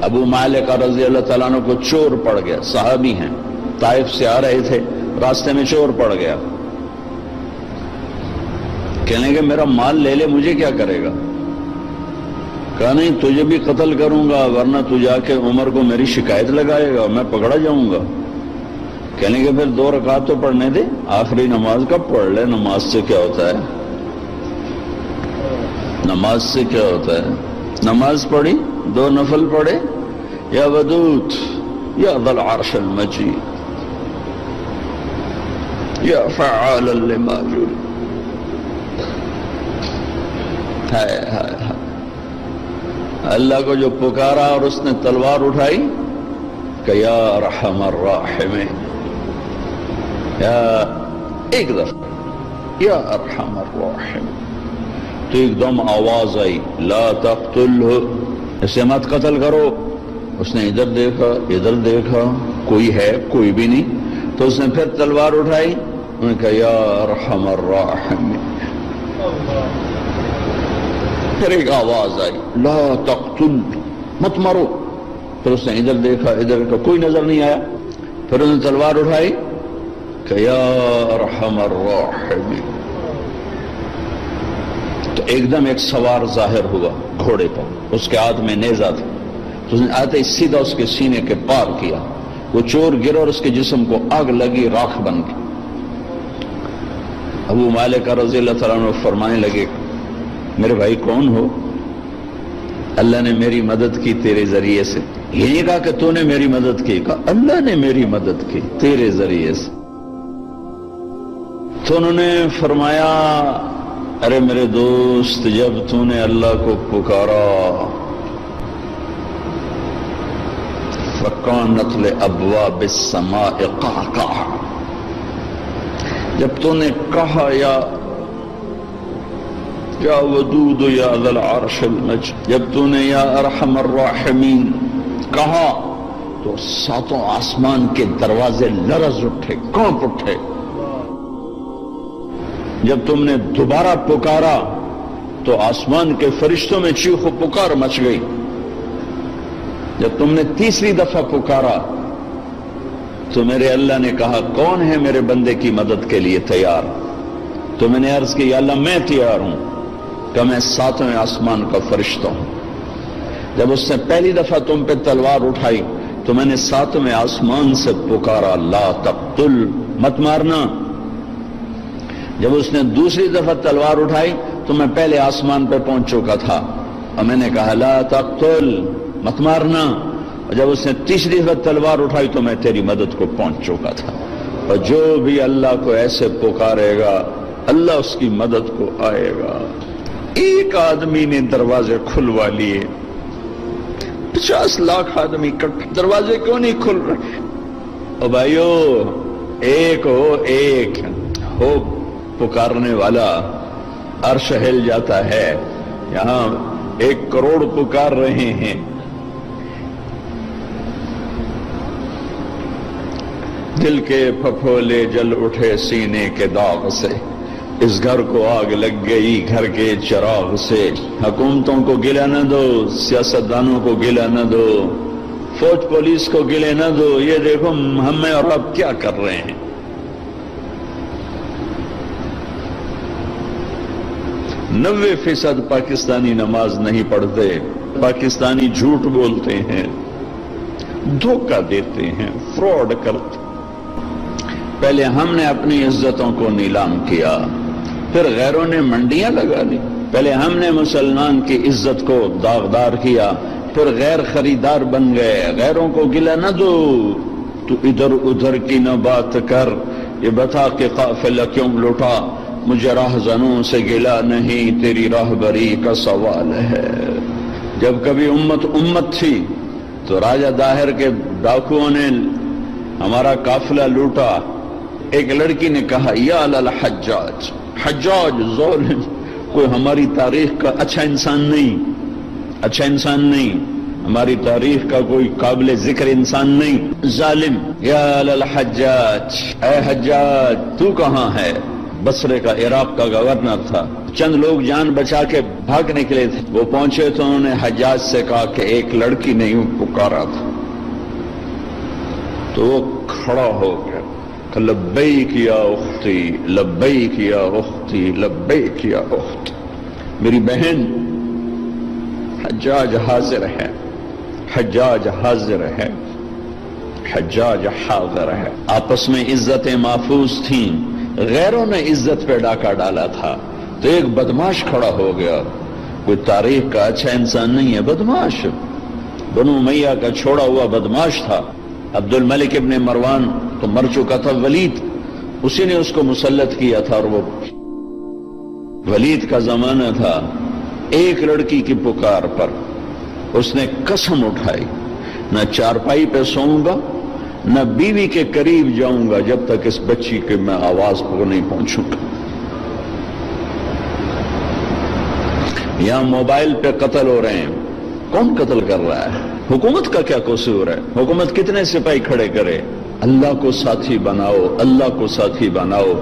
ابو مالک رضی اللہ تعالیٰ عنہ کو چور پڑ گیا، صحابی ہیں، طائف سے آ رہے تھے، راستے میں چور پڑ گیا، کہنے کہ میرا مال لے لے، مجھے کیا کرے گا؟ کہا نہیں، تجھے بھی قتل کروں گا، ورنہ تو جا کے عمر کو میری شکایت لگائے گا، میں پکڑا جاؤں گا۔ کہنے کہ پھر 2 رکعت تو پڑھنے دے، آخری نماز کا پڑھ لے، نماز سے کیا ہوتا ہے؟ نماز سے کیا ہوتا ہے؟ نماز پڑھی، 2 نفل پڑھے، یا ودود یا ذا العرش المجید یا فعالا لما یرید۔ ہائے ہائے ہائے، اللہ کو جو پکارا اور اس نے تلوار اٹھائی کہ یا ارحم الراحمین، یا ایک دفعہ یا ارحم الراحمین، تو ایک دم آواز آئی لا تقتلہ، اسے مت قتل کرو۔ اس نے ادھر دیکھا ادھر دیکھا، کوئی ہے کوئی بھی نہیں، تو اس نے پھر تلوار اٹھائی، انہوں نے کہا یا ارحم الراحمین، پھر ایک آواز آئی لا تقتل، مت مارو۔ پھر اس نے ادھر دیکھا ادھر دیکھا، کوئی نظر نہیں آیا، پھر انہوں نے تلوار اٹھائی کہ یا ارحم الراحمین، تو ایک دم ایک سوار ظاہر ہوا گھوڑے پر، اس کے ہاتھ میں نیزہ تھا، تو اس نے آتے سیدھا اس کے سینے کے پار کیا، وہ چور گر اور اس کے جسم کو آگ لگی، راکھ بن گئی۔ ابو مالک رضی اللہ تعالیٰ عنہ فرمانے لگے میرے بھائی کون ہو؟ اللہ نے میری مدد کی تیرے ذریعے سے۔ یہ نہیں کہا کہ تو نے میری مدد کی، کہا اللہ نے میری مدد کی تیرے ذریعے سے۔ تو انہوں نے فرمایا ارے میرے دوست، جب تو نے اللہ کو پکارا فَكَانَتْ لِأَبْوَابِ السَّمَاءِ قَعْقَعًا، جب تو نے کہا یا ودود یا ذا العرش المجید، جب تو نے یا ارحم الراحمین کہا تو 7 آسمان کے دروازے لرز اٹھے، کانپ اٹھے۔ جب تم نے دوبارہ پکارا تو آسمان کے فرشتوں میں چیخ و پکار مچ گئی۔ جب تم نے تیسری دفعہ پکارا تو میرے اللہ نے کہا کون ہے میرے بندے کی مدد کے لیے تیار؟ تو میں نے عرض کی یا اللہ میں تیار ہوں، کہ میں 7ویں آسمان کا فرشتہ ہوں۔ جب اس نے پہلی دفعہ تم پہ تلوار اٹھائی تو میں نے 7ویں آسمان سے پکارا لا تقتل، مت مارنا۔ جب اس نے دوسری دفعہ تلوار اٹھائی تو میں پہلے آسمان پہ پہنچ چکا تھا اور میں نے کہا لا تقتل، مت مارنا۔ اور جب اس نے تیسری دفعہ تلوار اٹھائی تو میں تیری مدد کو پہنچ چکا تھا۔ اور جو بھی اللہ کو ایسے پکارے گا اللہ اس کی مدد کو آئے گا۔ ایک آدمی نے دروازے کھلوا لیے، 50 لاکھ آدمی اکٹھے، دروازے کیوں نہیں کھل رہے؟ او بھائیو، ایک ہو پکارنے والا، عرش ہل جاتا ہے۔ یہاں 1 کروڑ پکار رہے ہیں، دل کے پھپھولے جل اٹھے سینے کے داغ سے، اس گھر کو آگ لگ گئی گھر کے چراغ سے۔ حکومتوں کو گلہ نہ دو، سیاستدانوں کو گلہ نہ دو، فوج پولیس کو گلہ نہ دو، یہ دیکھو ہمیں اور اب کیا کر رہے ہیں۔ 90% پاکستانی نماز نہیں پڑھتے، پاکستانی جھوٹ بولتے ہیں، دھوکہ دیتے ہیں، فراڈ کرتے۔ پہلے ہم نے اپنی عزتوں کو نیلام کیا، پھر غیروں نے منڈیاں لگا لی۔ پہلے ہم نے مسلمان کی عزت کو داغدار کیا، پھر غیر خریدار بن گئے۔ غیروں کو گلہ نہ دو، تو ادھر ادھر کی نہ بات کر، یہ بتا کہ قافلہ کیوں لوٹا، مجھے راہزنوں سے گلہ نہیں، تیری راہبری کا سوال ہے۔ جب کبھی امت تھی تو راجہ داہر کے ڈاکوؤں نے ہمارا قافلہ لوٹا۔ ایک لڑکی نے کہا یا الحجاج، حجاج ظالم، کوئی ہماری تاریخ کا اچھا انسان نہیں، ہماری تاریخ کا کوئی قابل ذکر انسان نہیں، ظالم۔ یا الحجاج، اے حجاج تو کہاں ہے؟ بصرے کا، عراق کا گورنر تھا، چند لوگ جان بچا کے بھاگ نکلے تھے، وہ پہنچے تو انہوں نے حجاج سے کہا کہ ایک لڑکی نے یوں پکارا تھا، تو وہ کھڑا ہو گیا کہ لبیک یا اختی، لبیک یا اختی، لبیک یا اختی، میری بہن حجاج حاضر ہے، حجاج حاضر ہے، حجاج حاضر ہے۔ آپس میں عزتیں محفوظ تھیں، غیروں نے عزت پہ ڈاکہ ڈالا تھا، تو ایک بدماش کھڑا ہو گیا، کوئی تاریخ کا اچھا انسان نہیں ہے، بدماش، بنو امیہ کا چھوڑا ہوا بدماش تھا۔ عبد الملک ابن مروان تو مر چکا تھا، ولید اسی نے اس کو مسلط کیا تھا، اور وہ ولید کا زمانہ تھا۔ ایک لڑکی کی پکار پر اس نے قسم اٹھائی، نہ چارپائی پہ سوؤں گا، نہ بیوی کے قریب جاؤں گا جب تک اس بچی کے میں آواز کو نہیں پہنچوں گا۔ یہاں موبائل پہ قتل ہو رہے ہیں، کون قتل کر رہا ہے؟ حکومت کا کیا قصور ہے؟ حکومت کتنے سپاہی کھڑے کرے؟ اللہ کو ساتھی بناؤ، اللہ کو ساتھی بناؤ،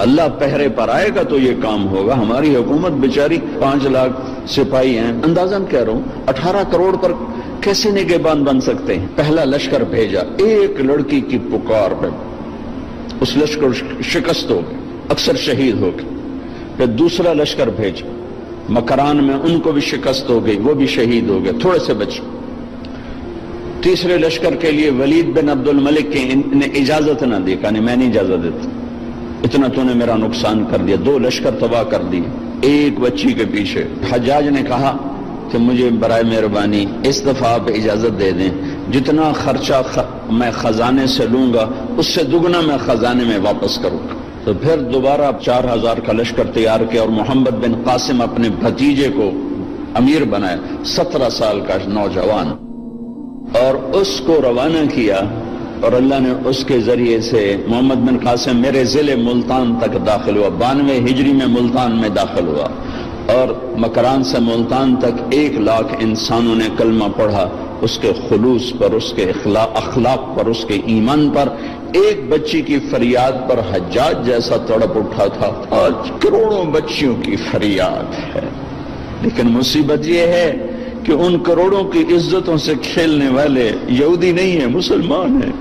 اللہ پہرے پر آئے گا تو یہ کام ہوگا۔ ہماری حکومت بیچاری 5 لاکھ سپاہی ہیں، اندازاً کہہ رہا ہوں 18 کروڑ پر کیسے نگہبان بن سکتے ہیں؟ پہلا لشکر بھیجا، ایک لڑکی کی پکار پہ اس لشکر شکست ہو گئے، اکثر شہید ہو گئے۔ پھر دوسرا لشکر بھیجا، مکران میں ان کو بھی شکست ہو گئی، وہ بھی شہید ہو گئے، تھوڑے سے بچے۔ تیسرے لشکر کے لیے ولید بن عبد الملک نے اجازت نہ دی، کہا نہیں میں نہیں اجازت دیتا، اتنا تو نے میرا نقصان کر دیا، 2 لشکر تباہ کر دیے ایک بچی کے پیچھے۔ حجاج نے کہا کہ مجھے برائے مہربانی اس دفعہ آپ اجازت دے دیں، جتنا خرچہ میں خزانے سے لوں گا اس سے دگنا میں خزانے میں واپس کروں گا۔ تو پھر دوبارہ 4000 کا لشکر تیار کیا، اور محمد بن قاسم اپنے بھتیجے کو امیر بنایا، 17 سال کا نوجوان، اور اس کو روانہ کیا، اور اللہ نے اس کے ذریعے سے محمد بن قاسم میرے ضلع ملتان تک داخل ہوا، 92 ہجری میں ملتان میں داخل ہوا، اور مکران سے ملتان تک 1 لاکھ انسانوں نے کلمہ پڑھا، اس کے خلوص پر، اس کے اخلاق پر، اس کے ایمان پر۔ ایک بچی کی فریاد پر حجاج جیسا تڑپ اٹھا تھا، آج کروڑوں بچیوں کی فریاد ہے۔ لیکن مصیبت یہ ہے کہ ان کروڑوں کی عزتوں سے کھیلنے والے یہودی نہیں ہیں، مسلمان ہیں۔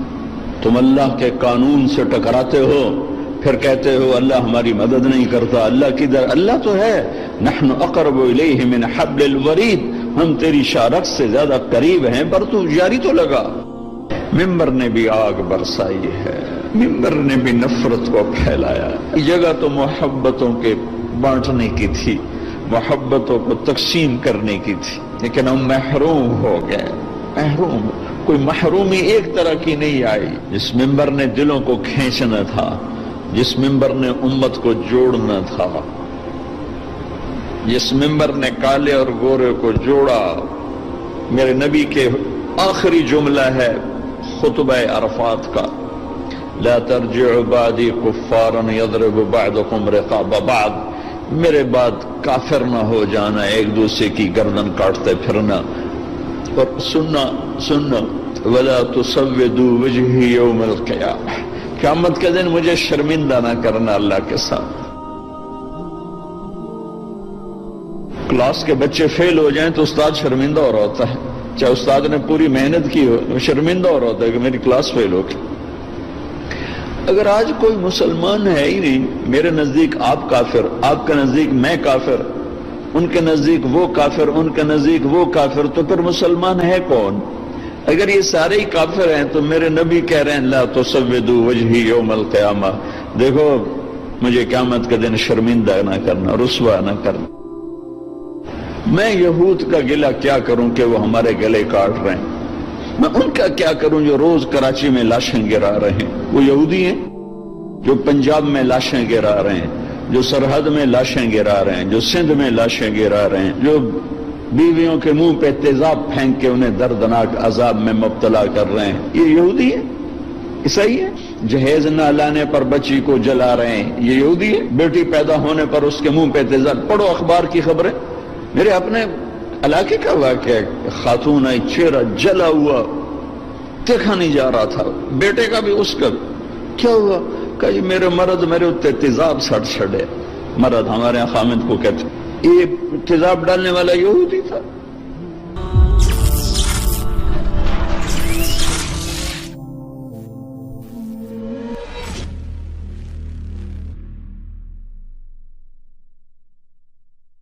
تم اللہ کے قانون سے ٹکراتے ہو، پھر کہتے ہو اللہ ہماری مدد نہیں کرتا، اللہ کدھر؟ اللہ تو ہے، نحن اقرب الیہ من حبل الورید، ہم تیری شارک سے زیادہ قریب ہیں، پر تو جاری تو لگا۔ ممبر نے بھی آگ برسائی ہے، ممبر نے بھی نفرت کو پھیلایا۔ جگہ تو محبتوں کے بانٹنے کی تھی، محبتوں کو تقسیم کرنے کی تھی، لیکن ہم محروم ہو گئے، محروم۔ کوئی محرومی ایک طرح کی نہیں آئی۔ جس ممبر نے دلوں کو کھینچنا تھا، جس ممبر نے امت کو جوڑنا تھا، جس ممبر نے کالے اور گورے کو جوڑا، میرے نبی کے آخری جملہ ہے خطبہ عرفات کا، لا ترجعوا بعدی کفارا یضرب بعضکم رقاب بعض، میرے بعد کافر نہ ہو جانا، ایک دوسرے کی گردن کاٹتے پھرنا، اور سننا ولا تسودوا وجہی یوم القیامہ، قیامت کے دن مجھے شرمندہ نہ کرنا اللہ کے ساتھ۔ کلاس کے بچے فیل ہو جائیں تو استاد شرمندہ ہو رہا ہوتا ہے، چاہے استاد نے پوری محنت کی ہو، شرمندہ ہو رہا ہوتا ہے کہ میری کلاس فیل ہو گئی۔ اگر آج کوئی مسلمان ہے ہی نہیں، میرے نزدیک آپ کافر، آپ کے نزدیک میں کافر، ان کے نزدیک وہ کافر، ان کے نزدیک وہ کافر، تو پھر مسلمان ہے کون؟ اگر یہ سارے ہی کافر ہیں تو میرے نبی کہہ رہے ہیں لا تسودوا وجہی یوم القیامہ، دیکھو مجھے قیامت کے دن شرمندہ نہ کرنا، رسوا نہ کرنا۔ میں یہود کا گلہ کیا کروں کہ وہ ہمارے گلے کاٹ رہے ہیں، میں ان کا کیا کروں جو روز کراچی میں لاشیں گرا رہے ہیں؟ وہ یہودی ہیں جو پنجاب میں لاشیں گرا رہے ہیں، جو سرحد میں لاشیں گرا رہے ہیں، جو سندھ میں لاشیں گرا رہے ہیں، جو بیویوں کے منہ پہ تیزاب پھینک کے انہیں دردناک عذاب میں مبتلا کر رہے ہیں، یہ یہودی ہے؟ عیسائی ہے؟ جہیز نہ لانے پر بچی کو جلا رہے ہیں، یہ یہودی ہے؟ بیٹی پیدا ہونے پر اس کے منہ پہ تیزاب، پڑھو اخبار کی خبریں، میرے اپنے علاقے کا واقعہ، خاتون آئی، چہرہ جلا ہوا، دیکھا نہیں جا رہا تھا، بیٹے کا بھی اس کا، کیا ہوا؟ کہ میرے مرد میرے اتنے تیزاب سٹ چھڑے، مرد ہمارے یہاں خامد کو کہتے ہیں، یہ تیزاب ڈالنے والا یہودی تھا،